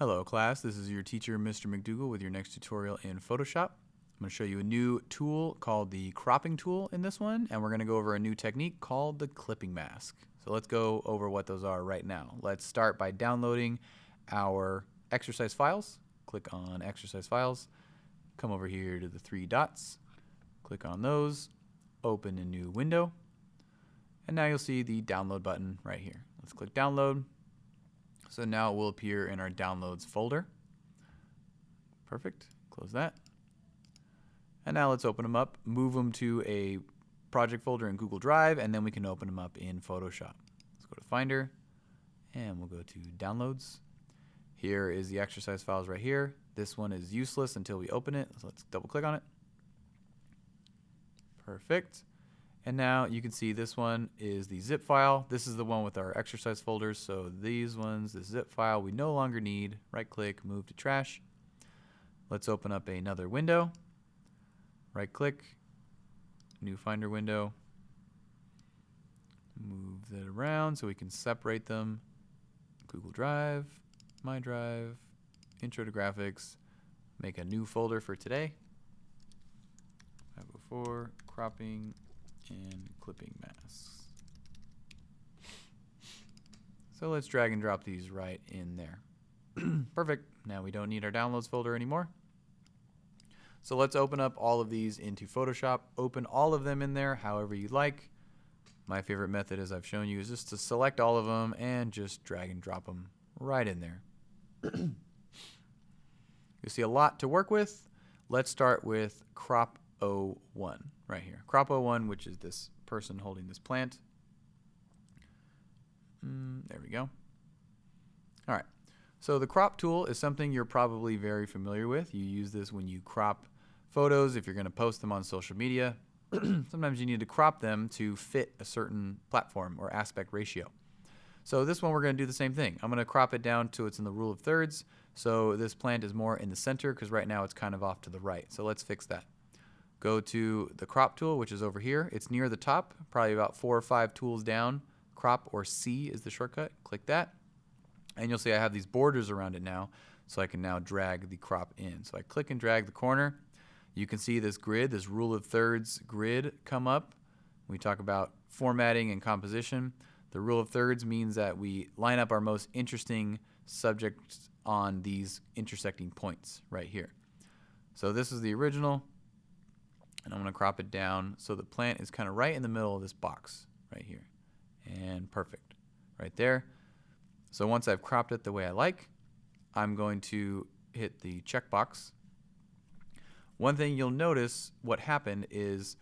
Hello class, this is your teacher Mr. McDougall with your next tutorial in Photoshop. I'm going to show you a new tool called the cropping tool in this one, and we're going to go over a new technique called the clipping mask. So let's go over what those are right now. Let's start by downloading our exercise files. Click on exercise files, come over here to the three dots, click on those, open a new window, and now you'll see the download button right here. Let's click download. So now it will appear in our downloads folder. Perfect. Close that. And now let's open them up, move them to a project folder in Google Drive, and then we can open them up in Photoshop. Let's go to Finder, and we'll go to Downloads. Here is the exercise files right here. This one is useless until we open it, so let's double click on it. Perfect. And now you can see this one is the zip file. This is the one with our exercise folders. So these ones, the zip file we no longer need. Right click, move to trash. Let's open up another window. Right click, new Finder window. Move that around so we can separate them. Google Drive, My Drive, Intro to Graphics. Make a new folder for today. 504, cropping, and clipping masks. So let's drag and drop these right in there. Perfect. Now we don't need our downloads folder anymore. So let's open up all of these into Photoshop. Open all of them in there however you like. My favorite method, as I've shown you, is just to select all of them and just drag and drop them right in there. You see a lot to work with. Let's start with crop 01 right here. Crop 01, which is this person holding this plant. There we go. All right. So the crop tool is something you're probably very familiar with. You use this when you crop photos, if you're going to post them on social media. Sometimes you need to crop them to fit a certain platform or aspect ratio. So this one we're going to do the same thing. I'm going to crop it down to it's in the rule of thirds. So this plant is more in the center because right now it's kind of off to the right. So let's fix that. Go to the crop tool, which is over here. It's near the top, probably about 4 or 5 tools down. Crop or C is the shortcut. Click that. And you'll see I have these borders around it now, so I can now drag the crop in. So I click and drag the corner. You can see this grid, this rule of thirds grid come up. We talk about formatting and composition. The rule of thirds means that we line up our most interesting subjects on these intersecting points right here. So this is the original. And I'm going to crop it down so the plant is kind of right in the middle of this box right here. And perfect. Right there. So once I've cropped it the way I like, I'm going to hit the checkbox. One thing you'll notice what happened is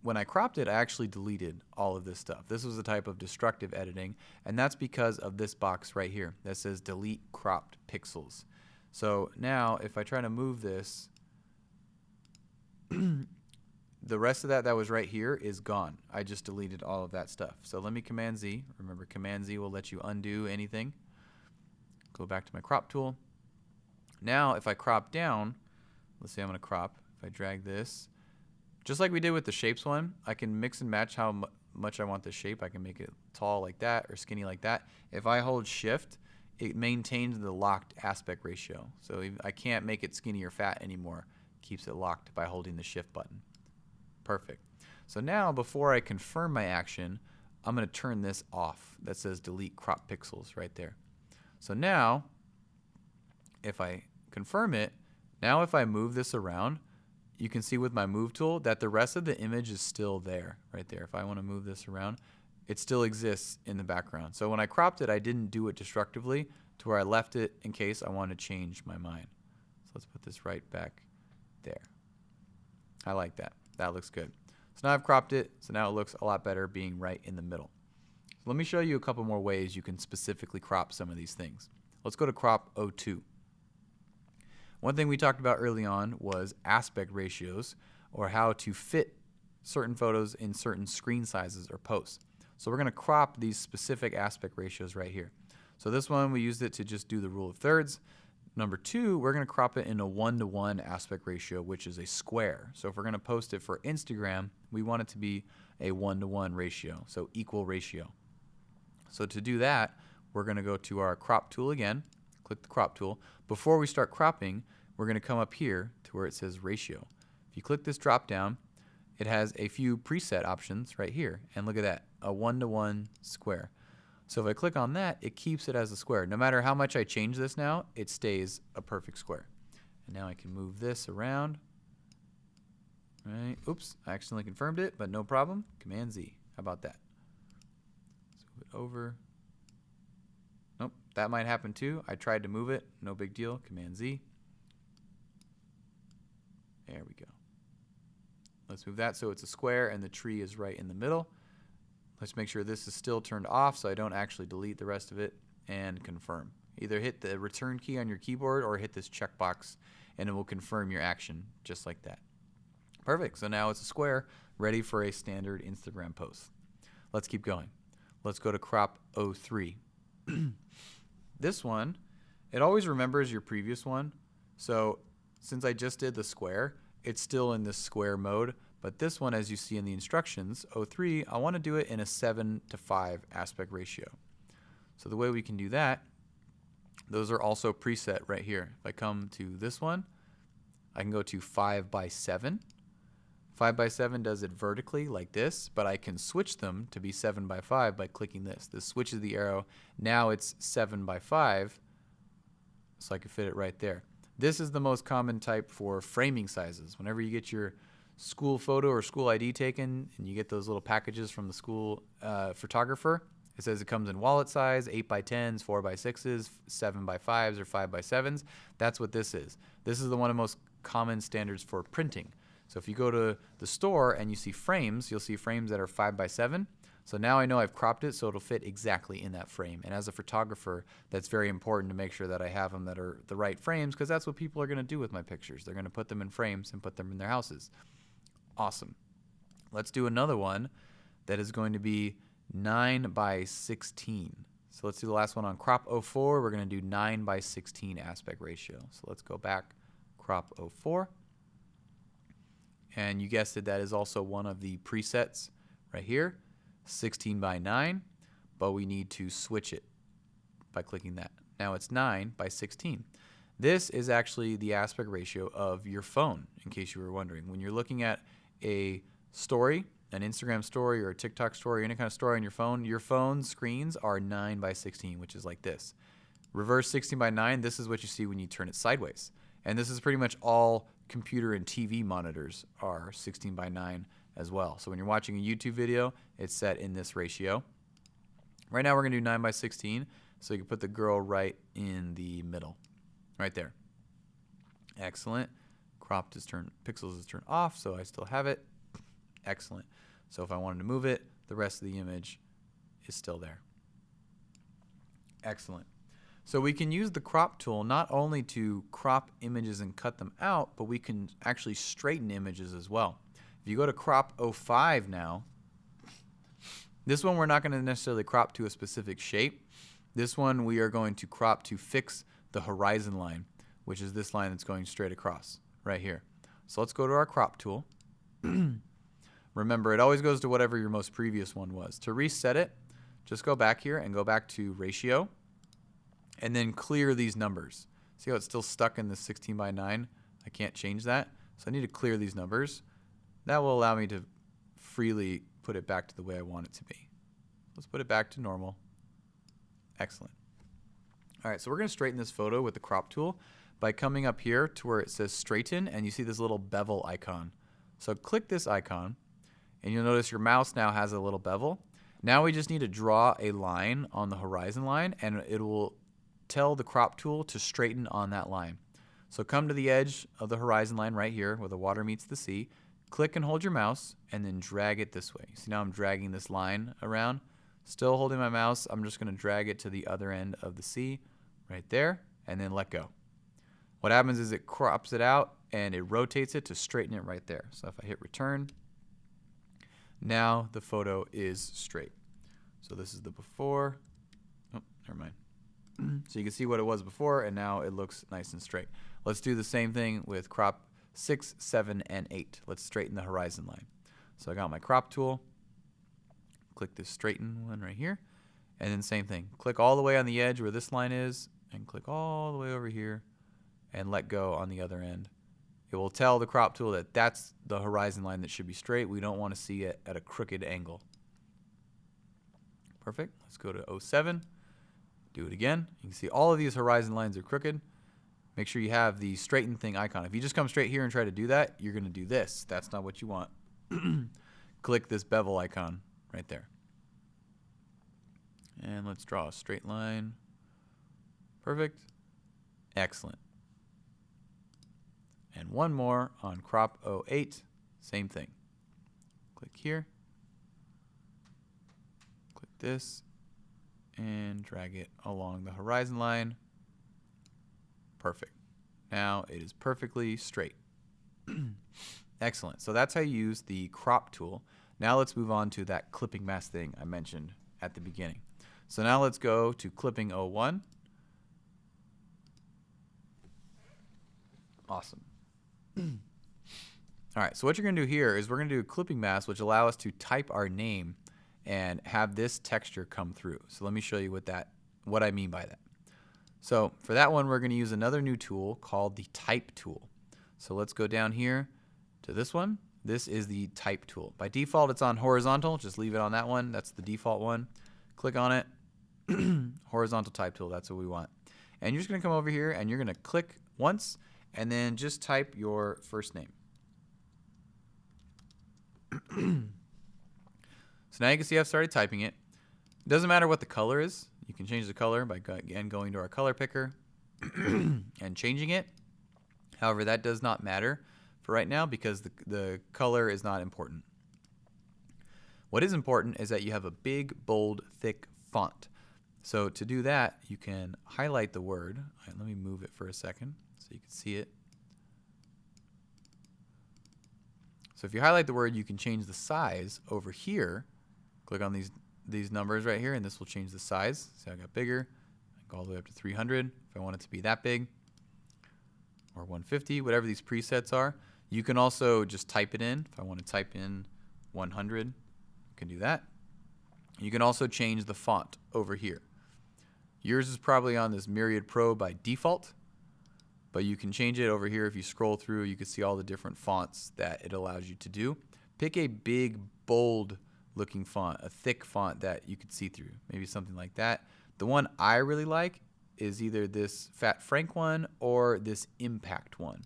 when I cropped it, I actually deleted all of this stuff. This was a type of destructive editing, and that's because of this box right here that says delete cropped pixels. So now if I try to move this, the rest of that was right here is gone. I just deleted all of that stuff. So let me Command Z. Remember, Command Z will let you undo anything. Go back to my crop tool. Now, if I crop down, let's say I'm going to crop. If I drag this, just like we did with the shapes one, I can mix and match how much I want the shape. I can make it tall like that or skinny like that. If I hold Shift, it maintains the locked aspect ratio. So I can't make it skinny or fat anymore. It keeps it locked by holding the Shift button. Perfect. So now before I confirm my action, I'm going to turn this off. That says delete crop pixels right there. So now if I confirm it, now if I move this around, you can see with my move tool that the rest of the image is still there right there. If I want to move this around, it still exists in the background. So when I cropped it, I didn't do it destructively to where I left it in case I want to change my mind. So let's put this right back there. I like that. That looks good. So now I've cropped it, so now it looks a lot better being right in the middle. So let me show you a couple more ways you can specifically crop some of these things. Let's go to crop 02. One thing we talked about early on was aspect ratios, or how to fit certain photos in certain screen sizes or posts. So we're going to crop these specific aspect ratios right here. So this one, we used it to just do the rule of thirds. Number 2, we're going to crop it in a 1:1 aspect ratio, which is a square. So if we're going to post it for Instagram, we want it to be a 1:1 ratio, so equal ratio. So to do that, we're going to go to our crop tool again, click the crop tool. Before we start cropping, we're going to come up here to where it says ratio. If you click this drop down, it has a few preset options right here. And look at that, a 1-to-1 square. So if I click on that, it keeps it as a square. No matter how much I change this now, it stays a perfect square. And now I can move this around. Right. Oops, I accidentally confirmed it, but no problem. Command Z. How about that? Let's move it over. Nope, that might happen too. I tried to move it. No big deal. Command Z. There we go. Let's move that so it's a square and the tree is right in the middle. Let's make sure this is still turned off so I don't actually delete the rest of it, and confirm. Either hit the return key on your keyboard or hit this checkbox and it will confirm your action just like that. Perfect. So now it's a square ready for a standard Instagram post. Let's keep going. Let's go to crop 03. This one, it always remembers your previous one. So since I just did the square, it's still in this square mode. But this one, as you see in the instructions, 03, I want to do it in a 7:5 aspect ratio. So the way we can do that, those are also preset right here. If I come to this one, I can go to 5:7. 5:7 does it vertically like this, but I can switch them to be 7:5 by clicking this. This switches the arrow. Now it's 7:5, so I can fit it right there. This is the most common type for framing sizes. Whenever you get your school photo or school ID taken and you get those little packages from the school photographer, it says it comes in wallet size, 8x10s, 4x6s, 7x5s, or 5x7s. That's what this is. This is one of the most common standards for printing. So if you go to the store and you see frames, you'll see frames that are 5x7. So now I know I've cropped it so it'll fit exactly in that frame. And as a photographer, that's very important to make sure that I have them that are the right frames, because that's what people are going to do with my pictures. They're going to put them in frames and put them in their houses. Awesome. Let's do another one that is going to be 9:16. So let's do the last one on crop 04. We're going to do 9:16 aspect ratio. So let's go back, crop 04. And you guessed it, that is also one of the presets right here, 16:9, but we need to switch it by clicking that. Now it's 9:16. This is actually the aspect ratio of your phone, in case you were wondering. When you're looking at a story, an Instagram story or a TikTok story, any kind of story on your phone screens are 9:16, which is like this. Reverse 16:9, this is what you see when you turn it sideways. And this is pretty much all computer and TV monitors are 16:9 as well. So when you're watching a YouTube video, it's set in this ratio. Right now we're going to do 9:16, so you can put the girl right in the middle, right there. Excellent. Cropped is turned, pixels is turned off, so I still have it. Excellent. So if I wanted to move it, the rest of the image is still there. Excellent. So we can use the crop tool not only to crop images and cut them out, but we can actually straighten images as well. If you go to crop 05 now, this one we're not going to necessarily crop to a specific shape. This one we are going to crop to fix the horizon line, which is this line that's going straight across right here. So let's go to our crop tool. Remember, it always goes to whatever your most previous one was. To reset it, just go back here and go back to ratio, and then clear these numbers. See how it's still stuck in the 16:9? I can't change that. So I need to clear these numbers. That will allow me to freely put it back to the way I want it to be. Let's put it back to normal. Excellent. All right, so we're going to straighten this photo with the crop tool by coming up here to where it says straighten, and you see this little bevel icon. So click this icon, and you'll notice your mouse now has a little bevel. Now we just need to draw a line on the horizon line, and it will tell the crop tool to straighten on that line. So come to the edge of the horizon line right here where the water meets the sea, click and hold your mouse, and then drag it this way. See, now I'm dragging this line around. Still holding my mouse, I'm just going to drag it to the other end of the sea right there, and then let go. What happens is it crops it out and it rotates it to straighten it right there. So if I hit return, now the photo is straight. So this is the before. Oh, never mind. So you can see what it was before, and now it looks nice and straight. Let's do the same thing with crop 6, 7, and 8. Let's straighten the horizon line. So I got my crop tool. Click this straighten one right here. And then same thing. Click all the way on the edge where this line is, and click all the way over here and let go on the other end. It will tell the crop tool that that's the horizon line that should be straight. We don't want to see it at a crooked angle. Perfect. Let's go to 07. Do it again. You can see all of these horizon lines are crooked. Make sure you have the straighten thing icon. If you just come straight here and try to do that, you're going to do this. That's not what you want. Click this bevel icon right there. And let's draw a straight line. Perfect. Excellent. And one more on crop 08. Same thing. Click here. Click this. And drag it along the horizon line. Perfect. Now it is perfectly straight. Excellent. So that's how you use the crop tool. Now let's move on to that clipping mask thing I mentioned at the beginning. So now let's go to clipping 01. Awesome. All right, so what you're going to do here is we're going to do a clipping mask, which allow us to type our name and have this texture come through. So let me show you what I mean by that. So for that one, we're going to use another new tool called the type tool. So let's go down here to this one. This is the type tool. By default, it's on horizontal. Just leave it on that one. That's the default one. Click on it. Horizontal type tool. That's what we want. And you're just going to come over here and you're going to click once and then just type your first name. So now you can see I've started typing it. It doesn't matter what the color is. You can change the color by again going to our color picker and changing it. However, that does not matter for right now because the color is not important. What is important is that you have a big, bold, thick font. So to do that, you can highlight the word. All right, let me move it for a second so you can see it. So if you highlight the word, you can change the size over here. Click on these numbers right here, and this will change the size. See, I got bigger. I go all the way up to 300 if I want it to be that big, or 150, whatever these presets are. You can also just type it in. If I want to type in 100, you can do that. You can also change the font over here. Yours is probably on this Myriad Pro by default, but you can change it over here. If you scroll through, you can see all the different fonts that it allows you to do. Pick a big, bold looking font, a thick font that you could see through, maybe something like that. The one I really like is either this Fat Frank one or this Impact one.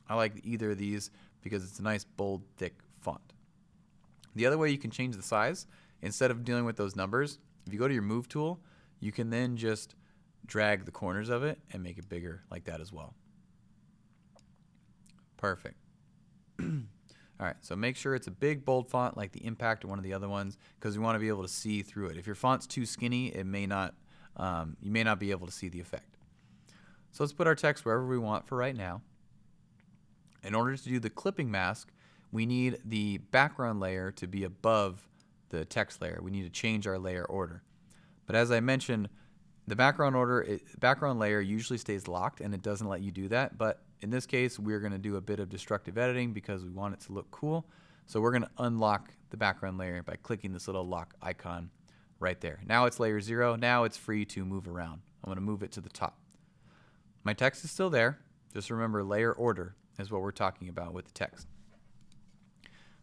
I like either of these because it's a nice, bold, thick font. The other way you can change the size, instead of dealing with those numbers, if you go to your Move tool, you can then just drag the corners of it and make it bigger like that as well. Perfect. All right, so make sure it's a big, bold font like the Impact or one of the other ones because we want to be able to see through it. If your font's too skinny, it may not, you may not be able to see the effect. So let's put our text wherever we want for right now. In order to do the clipping mask, we need the background layer to be above the text layer. We need to change our layer order. But as I mentioned, the background layer usually stays locked and it doesn't let you do that. But in this case, we're going to do a bit of destructive editing because we want it to look cool. So we're going to unlock the background layer by clicking this little lock icon right there. Now it's layer 0. Now it's free to move around. I'm going to move it to the top. My text is still there. Just remember layer order is what we're talking about with the text.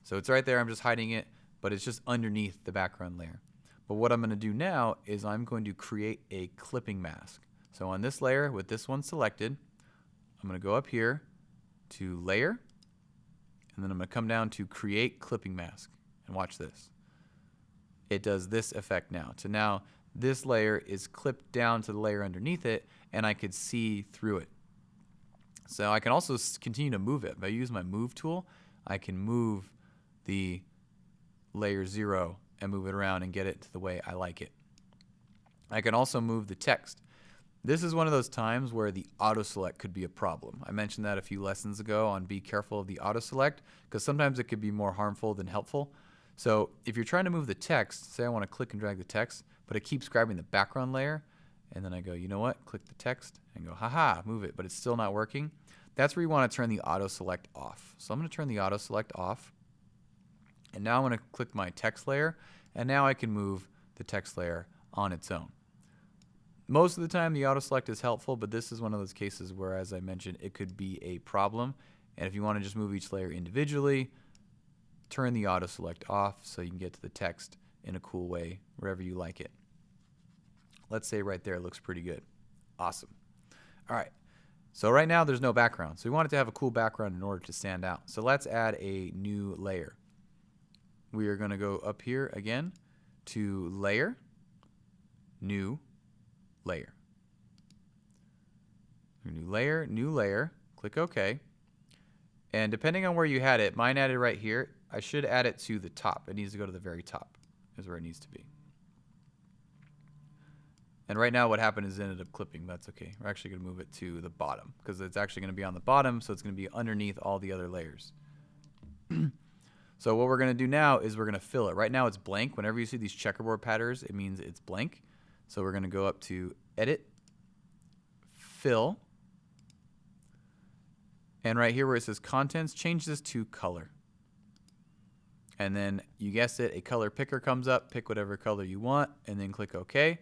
So it's right there. I'm just hiding it, but it's just underneath the background layer. But what I'm going to do now is I'm going to create a clipping mask. So on this layer with this one selected, I'm going to go up here to layer, and then I'm going to come down to create clipping mask. And watch this. It does this effect now. So now this layer is clipped down to the layer underneath it, and I could see through it. So I can also continue to move it. If I use my Move tool, I can move the layer 0 and move it around and get it to the way I like it. I can also move the text. This is one of those times where the auto select could be a problem. I mentioned that a few lessons ago on be careful of the auto select because sometimes it could be more harmful than helpful. So if you're trying to move the text, say I want to click and drag the text, but it keeps grabbing the background layer, and then I go, you know what, click the text and go, haha, move it, but it's still not working. That's where you want to turn the auto select off. So I'm going to turn the auto select off. And now I'm going to click my text layer, and now I can move the text layer on its own. Most of the time the auto select is helpful, but this is one of those cases where, as I mentioned, it could be a problem. And if you want to just move each layer individually, turn the auto select off so you can get to the text in a cool way wherever you like it. Let's say right there it looks pretty good. Awesome. All right. So right now there's no background. So we want it to have a cool background in order to stand out. So let's add a new layer. We are going to go up here again to Layer, New Layer. New layer, click OK. And depending on where you had it, mine added right here. I should add it to the top. It needs to go to the very top is where it needs to be. And right now what happened is it ended up clipping. That's okay. We're actually going to move it to the bottom because it's actually going to be on the bottom, so it's going to be underneath all the other layers. So what we're going to do now is we're going to fill it. Right now it's blank. Whenever you see these checkerboard patterns, it means it's blank. So we're going to go up to Edit, Fill, and right here where it says Contents, change this to Color. And then you guessed it, a color picker comes up. Pick whatever color you want, and then click OK,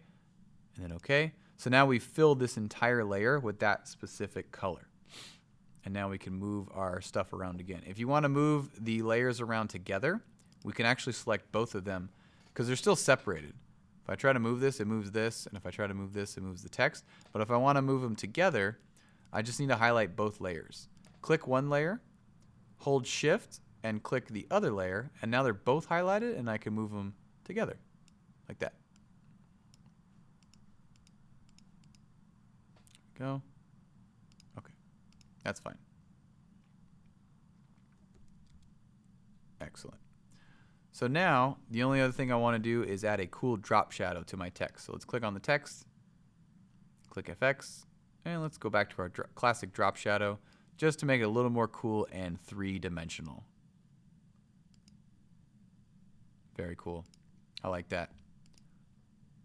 and then OK. So now we've filled this entire layer with that specific color. And now we can move our stuff around again. If you want to move the layers around together, we can actually select both of them because they're still separated. If I try to move this, it moves this. And if I try to move this, it moves the text. But if I want to move them together, I just need to highlight both layers. Click one layer, hold Shift, and click the other layer. And now they're both highlighted, and I can move them together like that. Go. Okay. That's fine. Excellent. So now the only other thing I want to do is add a cool drop shadow to my text. So let's click on the text, click FX, and let's go back to our classic drop shadow just to make it a little more cool and three-dimensional. Very cool. I like that.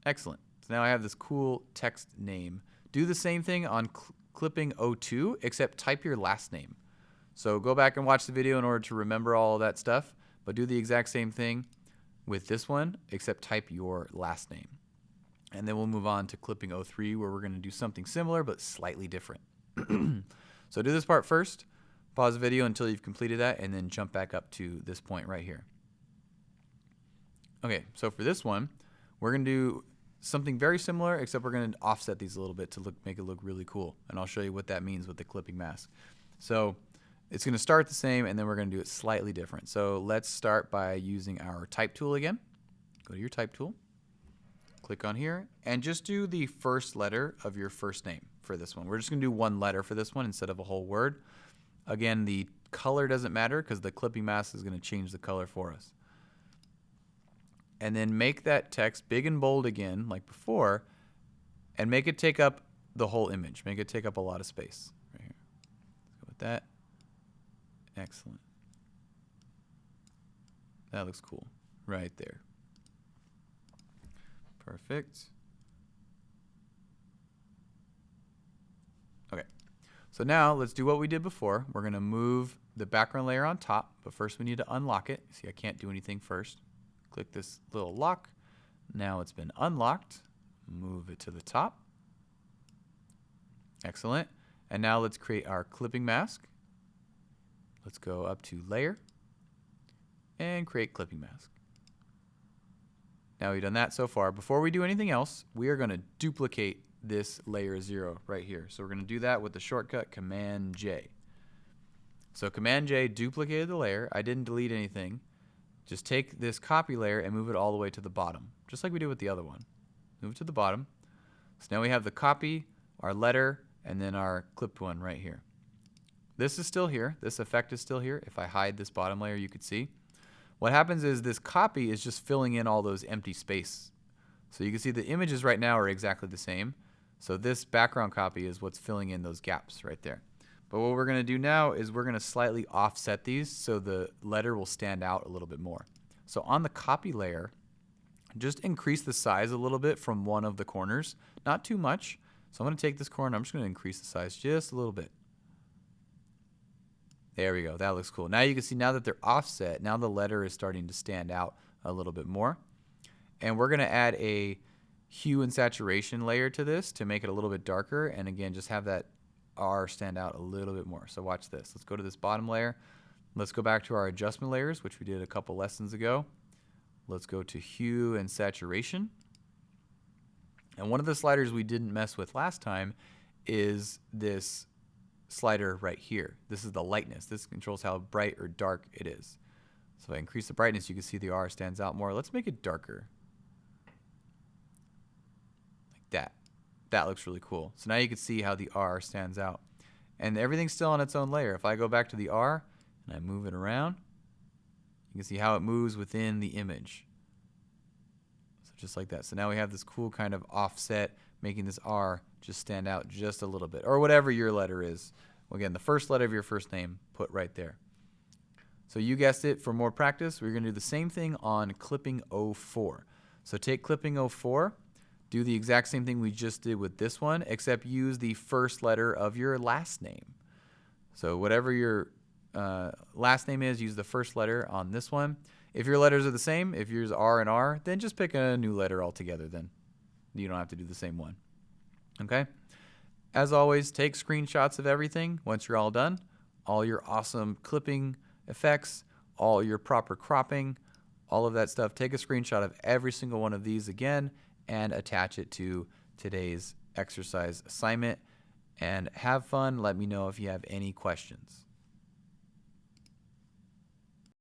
Excellent. So now I have this cool text name. Do the same thing on clipping 02, except type your last name. So go back and watch the video in order to remember all of that stuff, but do the exact same thing with this one, except type your last name. And then we'll move on to clipping 03, where we're going to do something similar but slightly different. So do this part first, pause the video until you've completed that, and then jump back up to this point right here. Okay, so for this one, we're going to do something very similar, except we're going to offset these a little bit to make it look really cool. And I'll show you what that means with the clipping mask. So it's going to start the same, and then we're going to do it slightly different. So let's start by using our type tool again. Go to your type tool, click on here, and just do the first letter of your first name for this one. We're just going to do one letter for this one instead of a whole word. Again, the color doesn't matter because the clipping mask is going to change the color for us. And then make that text big and bold again, like before, and make it take up the whole image. Make it take up a lot of space. Right here. Let's go with that. Excellent. That looks cool. Right there. Perfect. Okay. So now let's do what we did before. We're going to move the background layer on top, but first we need to unlock it. See, I can't do anything first. Click this little lock. Now it's been unlocked. Move it to the top. Excellent. And now let's create our clipping mask. Let's go up to Layer and create clipping mask. Now we've done that so far. Before we do anything else, we are going to duplicate this layer 0 right here. So we're going to do that with the shortcut Command J. So Command J duplicated the layer. I didn't delete anything. Just take this copy layer and move it all the way to the bottom, just like we did with the other one. Move it to the bottom. So now we have the copy, our letter, and then our clipped one right here. This is still here. This effect is still here. If I hide this bottom layer, you could see. What happens is this copy is just filling in all those empty space. So you can see the images right now are exactly the same. So this background copy is what's filling in those gaps right there. But what we're going to do now is we're going to slightly offset these so the letter will stand out a little bit more. So on the copy layer, just increase the size a little bit from one of the corners. Not too much. So I'm going to take this corner. I'm just going to increase the size just a little bit. There we go. That looks cool. Now you can see now that they're offset, now the letter is starting to stand out a little bit more. And we're going to add a hue and saturation layer to this to make it a little bit darker, and again, just have that R stand out a little bit more. So watch this. Let's go to this bottom layer. Let's go back to our adjustment layers, which we did a couple lessons ago. Let's go to hue and saturation. And one of the sliders we didn't mess with last time is this slider right here. This is the lightness. This controls how bright or dark it is. So if I increase the brightness, you can see the R stands out more. Let's make it darker. Like that. That looks really cool. So now you can see how the R stands out. And everything's still on its own layer. If I go back to the R and I move it around, you can see how it moves within the image. So just like that. So now we have this cool kind of offset, making this R just stand out just a little bit. Or whatever your letter is. Well, again, the first letter of your first name, put right there. So you guessed it, for more practice, we're going to do the same thing on clipping 04. So take clipping 04, do the exact same thing we just did with this one, except use the first letter of your last name. So whatever your last name is, use the first letter on this one. If your letters are the same, if yours are and R, then just pick a new letter altogether then. You don't have to do the same one. Okay? As always, take screenshots of everything once you're all done. All your awesome clipping effects, all your proper cropping, all of that stuff. Take a screenshot of every single one of these again and attach it to today's exercise assignment. And have fun. Let me know if you have any questions.